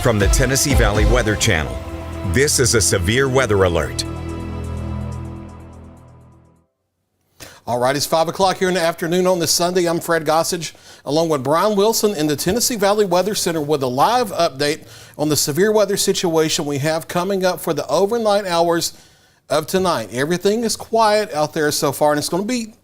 From the Tennessee Valley Weather Channel, this is a severe weather alert. All right, it's 5 o'clock here in the afternoon on this Sunday. I'm Fred Gossage, along with Brian Wilson in the Tennessee Valley Weather Center with a live update on the severe weather situation we have coming up for the overnight hours of tonight. Everything is quiet out there so far, and it's going to be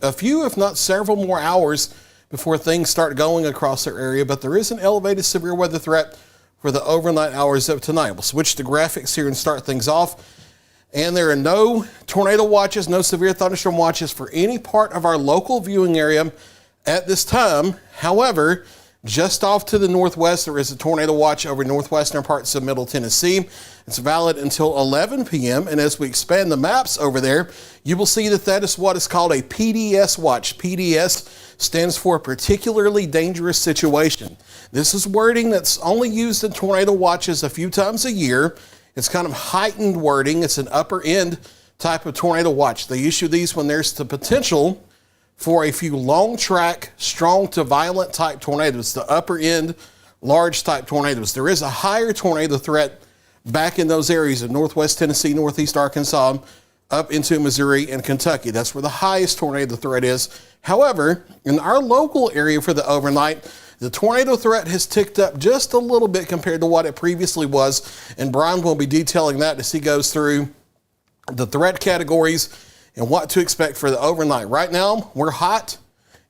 a few, if not several more hours before things start going across our area, but there is an elevated severe weather threat for the overnight hours of tonight. We'll switch to graphics here and start things off. And there are no tornado watches, no severe thunderstorm watches for any part of our local viewing area at this time. However, just off to the northwest, there is a tornado watch over northwestern parts of Middle Tennessee. It's valid until 11 p.m. And as we expand the maps over there, you will see that that is what is called a PDS watch. PDS stands for particularly dangerous situation. This is wording that's only used in tornado watches a few times a year. It's kind of heightened wording. It's an upper end type of tornado watch. They issue these when there's the potential for a few long track, strong to violent type tornadoes, the upper end, large type tornadoes. There is a higher tornado threat back in those areas of northwest Tennessee, northeast Arkansas, up into Missouri and Kentucky. That's where the highest tornado threat is. However, in our local area for the overnight, the tornado threat has ticked up just a little bit compared to what it previously was, and Brian will be detailing that as he goes through the threat categories and what to expect for the overnight. Right now, we're hot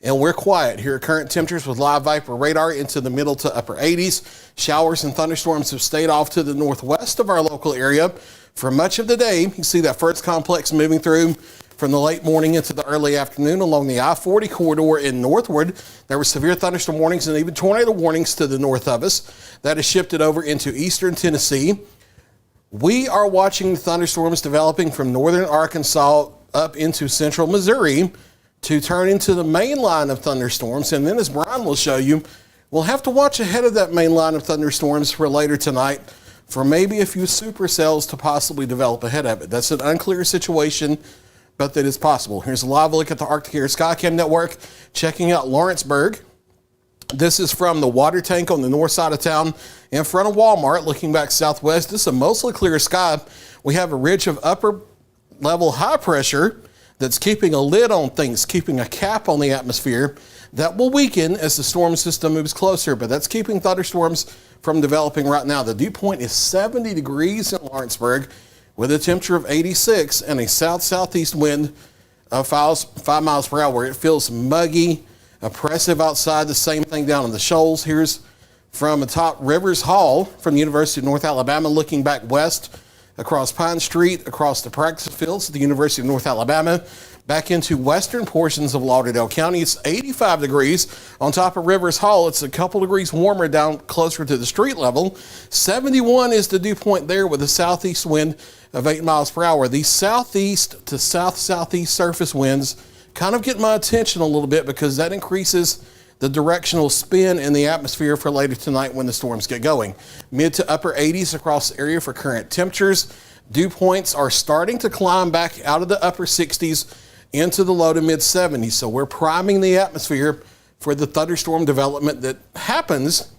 and we're quiet. Here are current temperatures with live Viper radar into the middle to upper 80s. Showers and thunderstorms have stayed off to the northwest of our local area for much of the day. You see that first complex moving through from the late morning into the early afternoon along the I-40 corridor and northward. There were severe thunderstorm warnings and even tornado warnings to the north of us. That has shifted over into eastern Tennessee. We are watching the thunderstorms developing from northern Arkansas up into central Missouri to turn into the main line of thunderstorms. And then, as Brian will show you, we'll have to watch ahead of that main line of thunderstorms for later tonight for maybe a few supercells to possibly develop ahead of it. That's an unclear situation, but that is possible. Here's a live look at the Arctic Air Skycam network, checking out Lawrenceburg. This is from the water tank on the north side of town in front of Walmart, looking back southwest. This is a mostly clear sky. We have a ridge of upper level high pressure that's keeping a lid on things, keeping a cap on the atmosphere. That will weaken as the storm system moves closer, but that's keeping thunderstorms from developing right now. The dew point is 70 degrees in Lawrenceburg with a temperature of 86 and a south-southeast wind of 5 miles per hour. It feels muggy, oppressive outside. The same thing down in the shoals. Here's from atop Rivers Hall from the University of North Alabama, looking back west across Pine Street, across the practice fields at the University of North Alabama, back into western portions of Lauderdale County. It's 85 degrees on top of Rivers Hall. It's a couple degrees warmer down closer to the street level. 71 is the dew point there with a southeast wind of 8 miles per hour. These southeast to south-southeast surface winds kind of get my attention a little bit because that increases the directional spin in the atmosphere for later tonight when the storms get going. Mid to upper 80s across the area for current temperatures. Dew points are starting to climb back out of the upper 60s into the low to mid 70s. So we're priming the atmosphere for the thunderstorm development that happens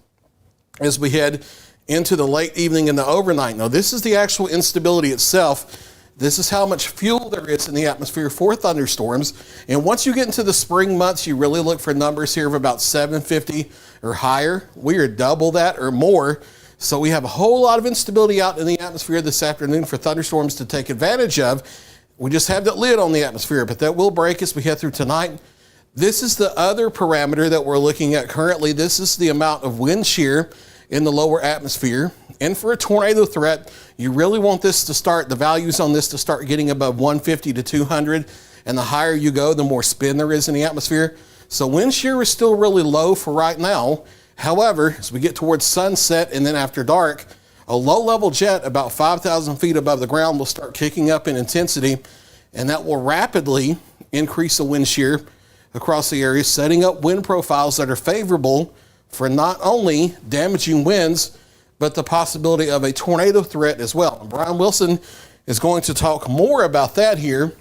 as we head into the late evening and the overnight. Now, this is the actual instability itself. This is how much fuel there is in the atmosphere for thunderstorms. And once you get into the spring months, you really look for numbers here of about 750 or higher. We are double that or more. So we have a whole lot of instability out in the atmosphere this afternoon for thunderstorms to take advantage of. We just have that lid on the atmosphere, but that will break as we head through tonight. This is the other parameter that we're looking at currently. This is the amount of wind shear in the lower atmosphere. And for a tornado threat, you really want this to start, the values on this to start getting above 150 to 200. And the higher you go, the more spin there is in the atmosphere. So wind shear is still really low for right now. However, as we get towards sunset and then after dark, a low-level jet about 5,000 feet above the ground will start kicking up in intensity, and that will rapidly increase the wind shear across the area, setting up wind profiles that are favorable for not only damaging winds, but the possibility of a tornado threat as well. And Brian Wilson is going to talk more about that here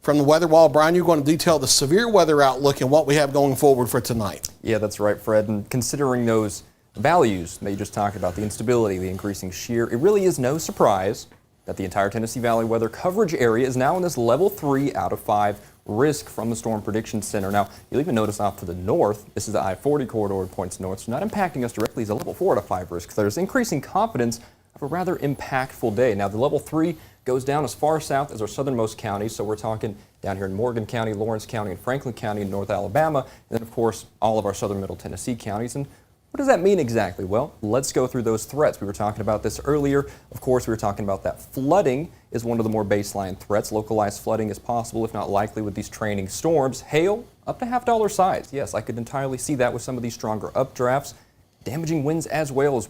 from the Weather Wall. Brian, you're going to detail the severe weather outlook and what we have going forward for tonight. Yeah, that's right, Fred. And considering those values that you just talked about, the instability, the increasing shear, it really is no surprise that the entire Tennessee Valley weather coverage area is now in this level 3 out of 5 risk from the Storm Prediction Center. Now, you'll even notice off to the north, this is the I-40 corridor that points north, so not impacting us directly as a level 4 out of 5 risk. There's increasing confidence of a rather impactful day. Now, the level 3 goes down as far south as our southernmost counties, so we're talking down here in Morgan County, Lawrence County, and Franklin County in North Alabama, and then, of course, all of our southern middle Tennessee counties. And what does that mean exactly? Well, let's go through those threats. We were talking about this earlier. Of course, we were talking about that flooding is one of the more baseline threats. Localized flooding is possible, if not likely, with these training storms. Hail, up to half-dollar size. Yes, I could entirely see that with some of these stronger updrafts. Damaging winds as well, is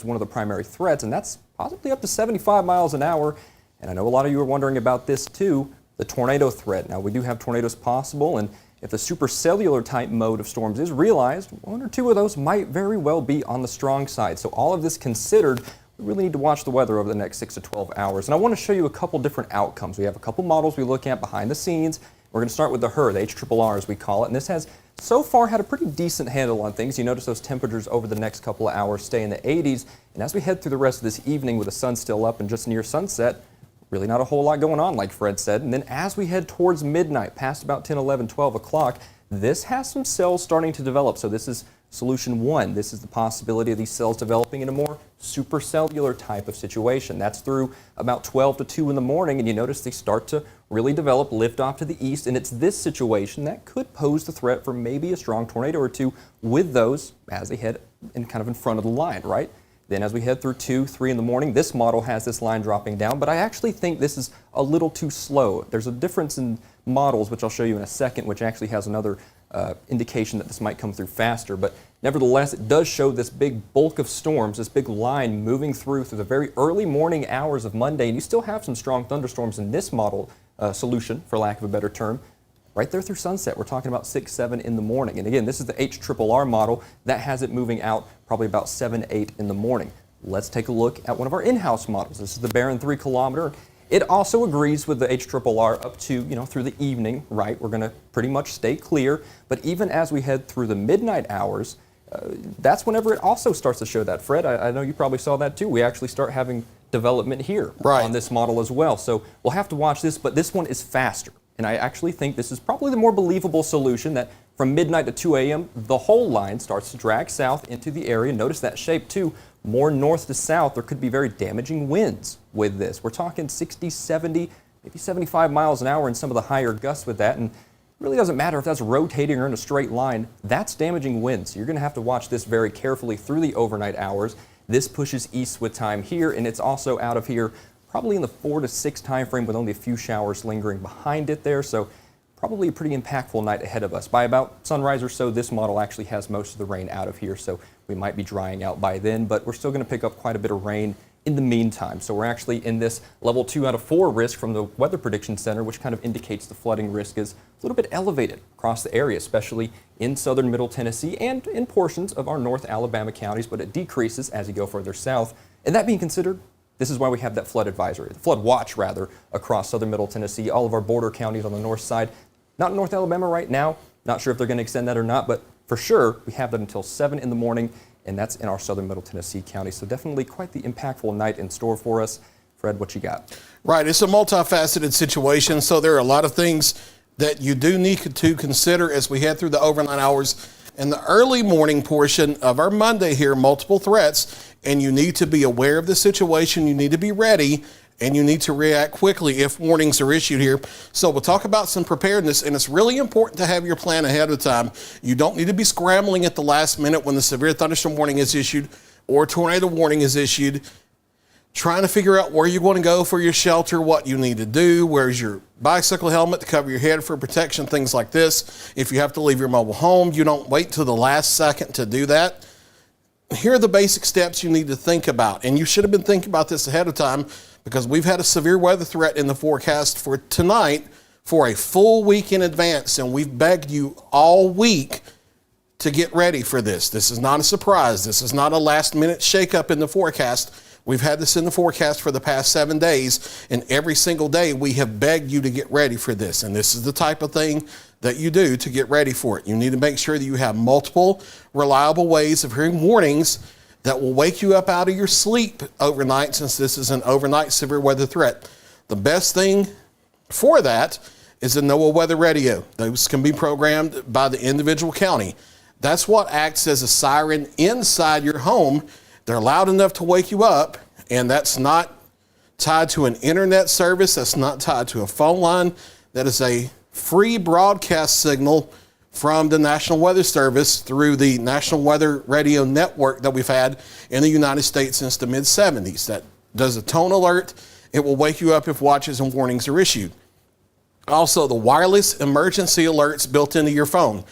one of the primary threats, and that's possibly up to 75 miles an hour. And I know a lot of you are wondering about this too, the tornado threat. Now, we do have tornadoes possible, and if the supercellular type mode of storms is realized, one or two of those might very well be on the strong side. So all of this considered, we really need to watch the weather over the next 6 to 12 hours. And I want to show you a couple different outcomes. We have a couple models we look at behind the scenes. We're going to start with the HRR, the HRRR as we call it. And this has so far had a pretty decent handle on things. You notice those temperatures over the next couple of hours stay in the 80s. And as we head through the rest of this evening with the sun still up and just near sunset, really not a whole lot going on, like Fred said. And then as we head towards midnight, past about 10, 11, 12 o'clock, this has some cells starting to develop. So this is solution 1. This is the possibility of these cells developing in a more supercellular type of situation. That's through about 12 to 2 in the morning, and you notice they start to really develop, lift off to the east, and it's this situation that could pose the threat for maybe a strong tornado or two with those as they head kind of in front of the line, right? Then as we head through 2, 3 in the morning, this model has this line dropping down, but I actually think this is a little too slow. There's a difference in models, which I'll show you in a second, which actually has another indication that this might come through faster. But nevertheless, it does show this big bulk of storms, this big line moving through the very early morning hours of Monday, and you still have some strong thunderstorms in this model solution, for lack of a better term. Right there through sunset, we're talking about 6, 7 in the morning. And again, this is the HRRR model. That has it moving out probably about 7, 8 in the morning. Let's take a look at one of our in-house models. This is the Barron 3 kilometer. It also agrees with the HRRR up to, through the evening, right? We're going to pretty much stay clear. But even as we head through the midnight hours, that's whenever it also starts to show that. Fred, I know you probably saw that too. We actually start having development here on this model as well. So we'll have to watch this, but this one is faster. And I actually think this is probably the more believable solution, that from midnight to 2 a.m., the whole line starts to drag south into the area. Notice that shape too. More north to south, there could be very damaging winds with this. We're talking 60, 70, maybe 75 miles an hour in some of the higher gusts with that. And it really doesn't matter if that's rotating or in a straight line. That's damaging winds. So you're going to have to watch this very carefully through the overnight hours. This pushes east with time here, and it's also out of here probably in the 4 to 6 time frame with only a few showers lingering behind it there. So probably a pretty impactful night ahead of us. By about sunrise or so, this model actually has most of the rain out of here, so we might be drying out by then, but we're still going to pick up quite a bit of rain in the meantime. So we're actually in this level 2 out of 4 risk from the Weather Prediction Center, which kind of indicates the flooding risk is a little bit elevated across the area, especially in southern middle Tennessee and in portions of our North Alabama counties, but it decreases as you go further south. And that being considered, this is why we have that flood advisory, the flood watch rather, across southern middle Tennessee, all of our border counties on the north side. Not in North Alabama right now, not sure if they're going to extend that or not, but for sure we have that until 7 in the morning, and that's in our southern middle Tennessee county. So definitely quite the impactful night in store for us. Fred, what you got? Right, it's a multifaceted situation, so there are a lot of things that you do need to consider as we head through the overnight hours. In the early morning portion of our Monday here, multiple threats, and you need to be aware of the situation, you need to be ready, and you need to react quickly if warnings are issued here. So we'll talk about some preparedness, and it's really important to have your plan ahead of time. You don't need to be scrambling at the last minute when the severe thunderstorm warning is issued or tornado warning is issued, trying to figure out where you're going to go for your shelter, what you need to do, where's your bicycle helmet to cover your head for protection, things like this. If you have to leave your mobile home, you don't wait till the last second to do that. Here are the basic steps you need to think about, and you should have been thinking about this ahead of time, because we've had a severe weather threat in the forecast for tonight for a full week in advance, and we've begged you all week to get ready for this. This is not a surprise. This is not a last-minute shakeup in the forecast. We've had this in the forecast for the past 7 days, and every single day we have begged you to get ready for this. And this is the type of thing that you do to get ready for it. You need to make sure that you have multiple reliable ways of hearing warnings that will wake you up out of your sleep overnight, since this is an overnight severe weather threat. The best thing for that is a NOAA weather radio. Those can be programmed by the individual county. That's what acts as a siren inside your home. They're loud enough to wake you up, and that's not tied to an internet service. That's not tied to a phone line. That is a free broadcast signal from the National Weather Service through the National Weather Radio Network that we've had in the United States since the mid-70s. That does a tone alert. It will wake you up if watches and warnings are issued. Also, the wireless emergency alerts built into your phone.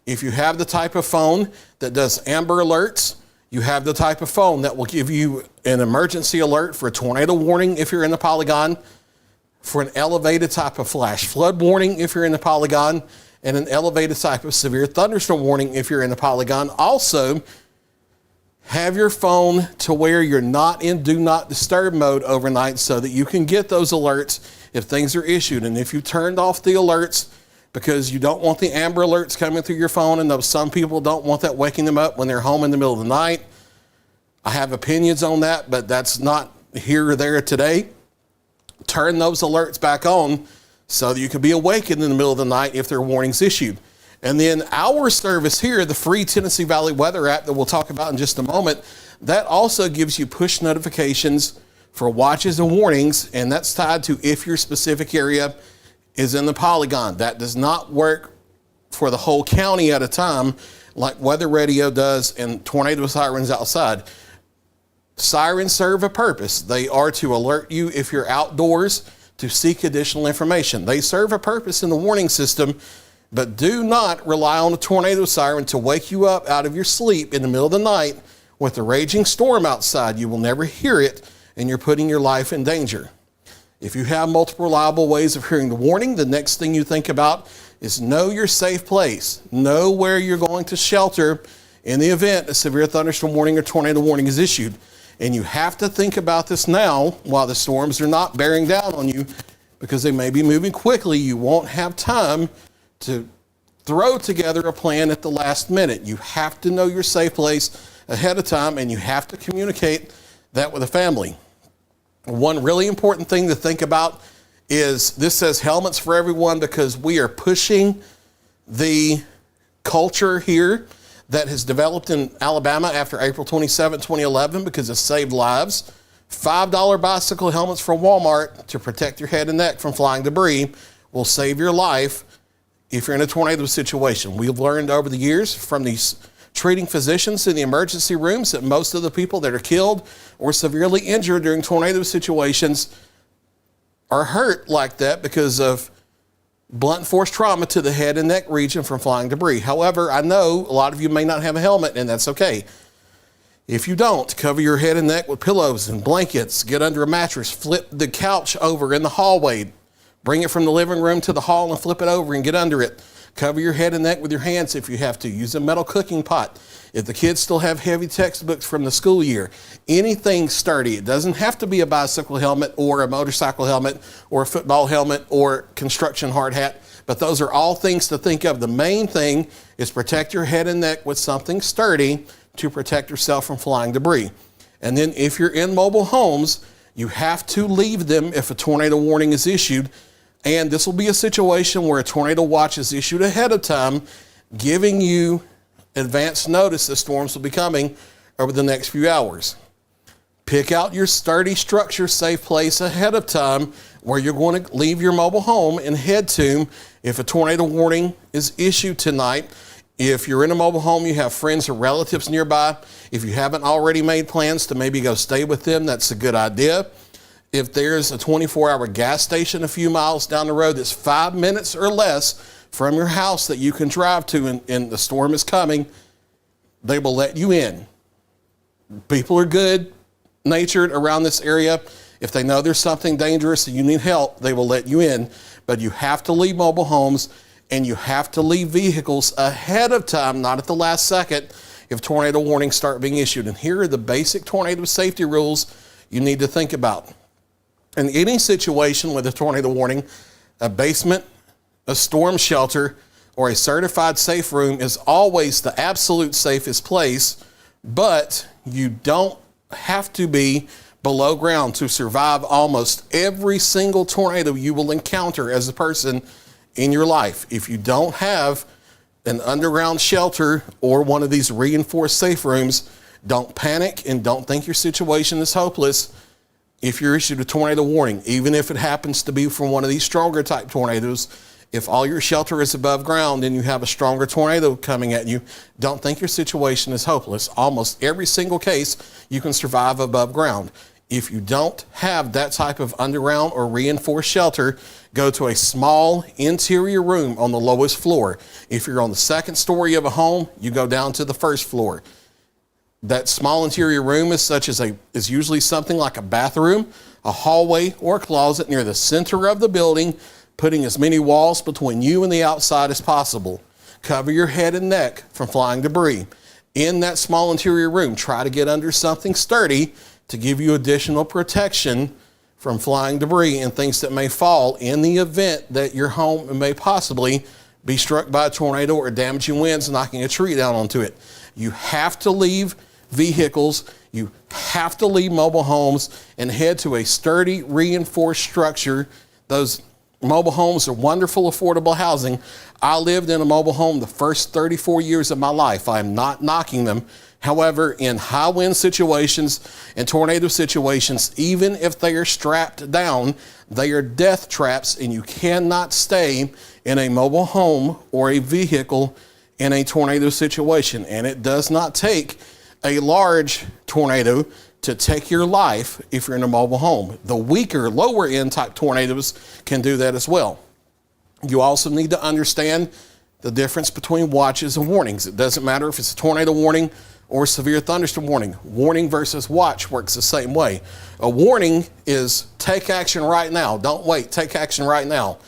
If you have the type of phone that does Amber Alerts, you have the type of phone that will give you an emergency alert for a tornado warning if you're in the polygon, for an elevated type of flash flood warning if you're in the polygon, and an elevated type of severe thunderstorm warning if you're in the polygon. Also, have your phone to where you're not in do not disturb mode overnight so that you can get those alerts if things are issued. And if you turned off the alerts because you don't want the Amber Alerts coming through your phone, and some people don't want that waking them up when they're home in the middle of the night, I have opinions on that, but that's not here or there today. Turn those alerts back on so that you can be awakened in the middle of the night if there are warnings issued. And then our service here, the free Tennessee Valley Weather app that we'll talk about in just a moment, that also gives you push notifications for watches and warnings, and that's tied to if your specific area is in the polygon. That does not work for the whole county at a time like weather radio does and tornado sirens outside. Sirens serve a purpose. They are to alert you if you're outdoors to seek additional information. They serve a purpose in the warning system, but do not rely on a tornado siren to wake you up out of your sleep in the middle of the night with a raging storm outside. You will never hear it, and you're putting your life in danger. If you have multiple reliable ways of hearing the warning, the next thing you think about is know your safe place. Know where you're going to shelter in the event a severe thunderstorm warning or tornado warning is issued. And you have to think about this now while the storms are not bearing down on you, because they may be moving quickly. You won't have time to throw together a plan at the last minute. You have to know your safe place ahead of time, and you have to communicate that with the family. One really important thing to think about is this says helmets for everyone because we are pushing the culture here that has developed in Alabama after April 27, 2011, because it saved lives. $5 bicycle helmets from Walmart to protect your head and neck from flying debris will save your life if you're in a tornado situation. We've learned over the years from these treating physicians in the emergency rooms that most of the people that are killed or severely injured during tornado situations are hurt like that because of blunt force trauma to the head and neck region from flying debris. However, I know a lot of you may not have a helmet, and that's okay. If you don't, cover your head and neck with pillows and blankets, get under a mattress, flip the couch over in the hallway, bring it from the living room to the hall and flip it over and get under it. Cover your head and neck with your hands if you have to. Use a metal cooking pot. If the kids still have heavy textbooks from the school year, anything sturdy. It doesn't have to be a bicycle helmet or a motorcycle helmet or a football helmet or construction hard hat, but those are all things to think of. The main thing is protect your head and neck with something sturdy to protect yourself from flying debris. And then if you're in mobile homes, you have to leave them if a tornado warning is issued. And this will be a situation where a tornado watch is issued ahead of time, giving you advance notice that storms will be coming over the next few hours. Pick out your sturdy structure, safe place ahead of time where you're going to leave your mobile home and head to if a tornado warning is issued tonight. If you're in a mobile home, you have friends or relatives nearby. If you haven't already made plans to maybe go stay with them, that's a good idea. If there's a 24-hour gas station a few miles down the road that's 5 minutes or less from your house that you can drive to and the storm is coming, they will let you in. People are good-natured around this area. If they know there's something dangerous and you need help, they will let you in. But you have to leave mobile homes and you have to leave vehicles ahead of time, not at the last second, if tornado warnings start being issued. And here are the basic tornado safety rules you need to think about. In any situation with a tornado warning, a basement, a storm shelter, or a certified safe room is always the absolute safest place, but you don't have to be below ground to survive almost every single tornado you will encounter as a person in your life. If you don't have an underground shelter or one of these reinforced safe rooms, don't panic and don't think your situation is hopeless if you're issued a tornado warning. Even if it happens to be from one of these stronger type tornadoes, if all your shelter is above ground and you have a stronger tornado coming at you, don't think your situation is hopeless. Almost every single case, you can survive above ground. If you don't have that type of underground or reinforced shelter, go to a small interior room on the lowest floor. If you're on the second story of a home, you go down to the first floor. That small interior room is usually something like a bathroom, a hallway, or a closet near the center of the building, putting as many walls between you and the outside as possible. Cover your head and neck from flying debris. In that small interior room, try to get under something sturdy to give you additional protection from flying debris and things that may fall in the event that your home may possibly be struck by a tornado or damaging winds knocking a tree down onto it. You have to leave vehicles, you have to leave mobile homes and head to a sturdy, reinforced structure. Those mobile homes are wonderful, affordable housing. I lived in a mobile home the first 34 years of my life. I am not knocking them. However, in high wind situations and tornado situations, even if they are strapped down, they are death traps, and you cannot stay in a mobile home or a vehicle in a tornado situation. And it does not take a large tornado to take your life if you're in a mobile home. The weaker, lower end type tornadoes can do that as well. You also need to understand the difference between watches and warnings. It doesn't matter if it's a tornado warning or severe thunderstorm warning. Warning versus watch works the same way. A warning is take action right now. Don't wait, take action right now.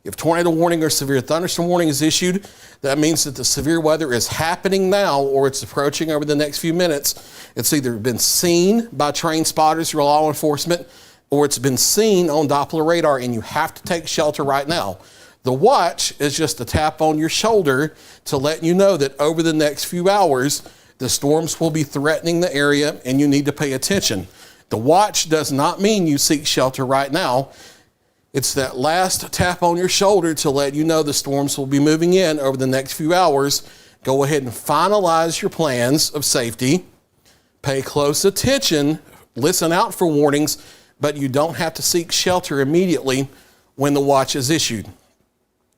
If tornado warning or severe thunderstorm warning is issued, that means that the severe weather is happening now or it's approaching over the next few minutes. It's either been seen by trained spotters or law enforcement, or it's been seen on Doppler radar, and you have to take shelter right now. The watch is just a tap on your shoulder to let you know that over the next few hours, the storms will be threatening the area and you need to pay attention. The watch does not mean you seek shelter right now. It's that last tap on your shoulder to let you know the storms will be moving in over the next few hours. Go ahead and finalize your plans of safety. Pay close attention, listen out for warnings, but you don't have to seek shelter immediately when the watch is issued.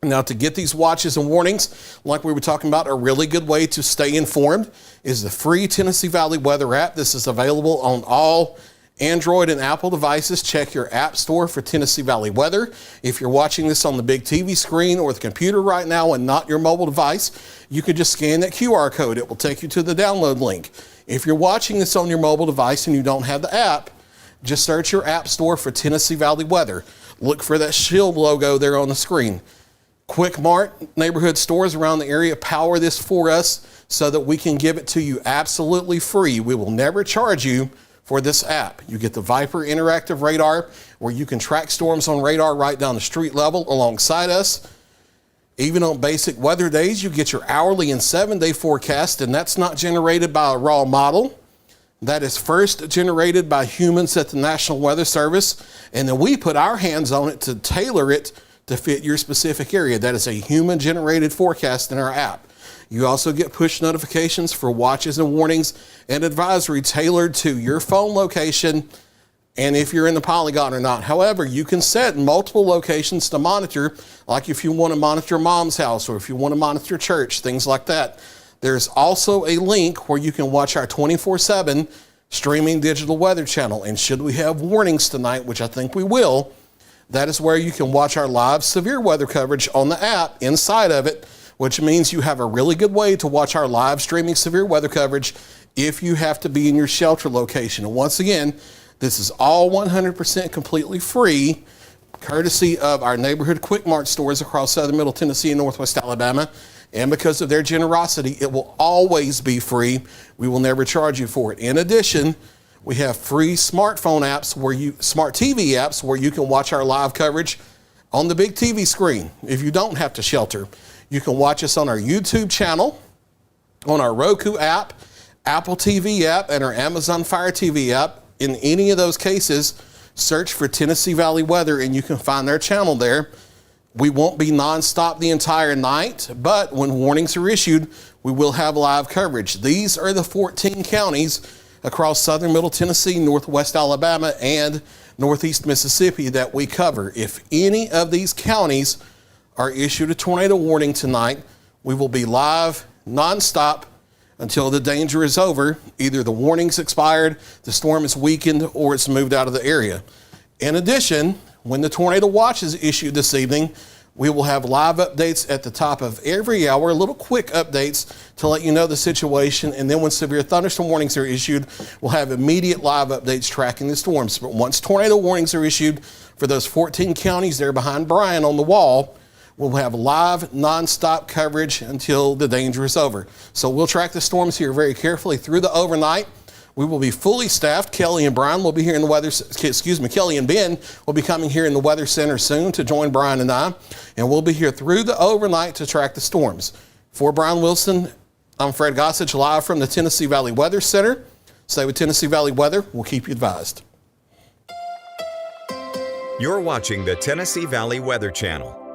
Now, to get these watches and warnings, like we were talking about, a really good way to stay informed is the free Tennessee Valley Weather app. This is available on all Android and Apple devices. Check your app store for Tennessee Valley Weather. If you're watching this on the big TV screen or the computer right now and not your mobile device, you can just scan that QR code. It will take you to the download link. If you're watching this on your mobile device and you don't have the app, just search your app store for Tennessee Valley Weather. Look for that shield logo there on the screen. Quick Mart neighborhood stores around the area power this for us so that we can give it to you absolutely free. We will never charge you for this app. You get the Viper interactive radar where you can track storms on radar right down the street level alongside us. Even on basic weather days, you get your hourly and 7-day forecast, and that's not generated by a raw model. That is first generated by humans at the National Weather Service, and then we put our hands on it to tailor it to fit your specific area. That is a human-generated forecast in our app. You also get push notifications for watches and warnings and advisory tailored to your phone location and if you're in the polygon or not. However, you can set multiple locations to monitor, like if you want to monitor mom's house or if you want to monitor church, things like that. There's also a link where you can watch our 24/7 streaming digital weather channel. And should we have warnings tonight, which I think we will, that is where you can watch our live severe weather coverage on the app inside of it, which means you have a really good way to watch our live streaming severe weather coverage if you have to be in your shelter location. And once again, this is all 100% completely free, courtesy of our neighborhood Quick Mart stores across southern Middle Tennessee and Northwest Alabama. And because of their generosity, it will always be free. We will never charge you for it. In addition, we have free smartphone apps smart TV apps where you can watch our live coverage on the big TV screen if you don't have to shelter. You can watch us on our YouTube channel, on our Roku app, Apple TV app, and our Amazon Fire TV app. In any of those cases, search for Tennessee Valley Weather and you can find their channel there. We won't be nonstop the entire night, but when warnings are issued, we will have live coverage. These are the 14 counties across southern Middle Tennessee, northwest Alabama, and northeast Mississippi that we cover. If any of these counties are issued a tornado warning tonight, we will be live nonstop until the danger is over. Either the warning's expired, the storm is weakened, or it's moved out of the area. In addition, when the tornado watch is issued this evening, we will have live updates at the top of every hour, little quick updates to let you know the situation. And then when severe thunderstorm warnings are issued, we'll have immediate live updates tracking the storms. But once tornado warnings are issued for those 14 counties there behind Brian on the wall, we'll have live nonstop coverage until the danger is over. So we'll track the storms here very carefully through the overnight. We will be fully staffed. Kelly and Brian will be here in the weather, Kelly and Ben will be coming here in the Weather Center soon to join Brian and I, and we'll be here through the overnight to track the storms. For Brian Wilson, I'm Fred Gossage, live from the Tennessee Valley Weather Center. Stay with Tennessee Valley Weather. We'll keep you advised. You're watching the Tennessee Valley Weather Channel.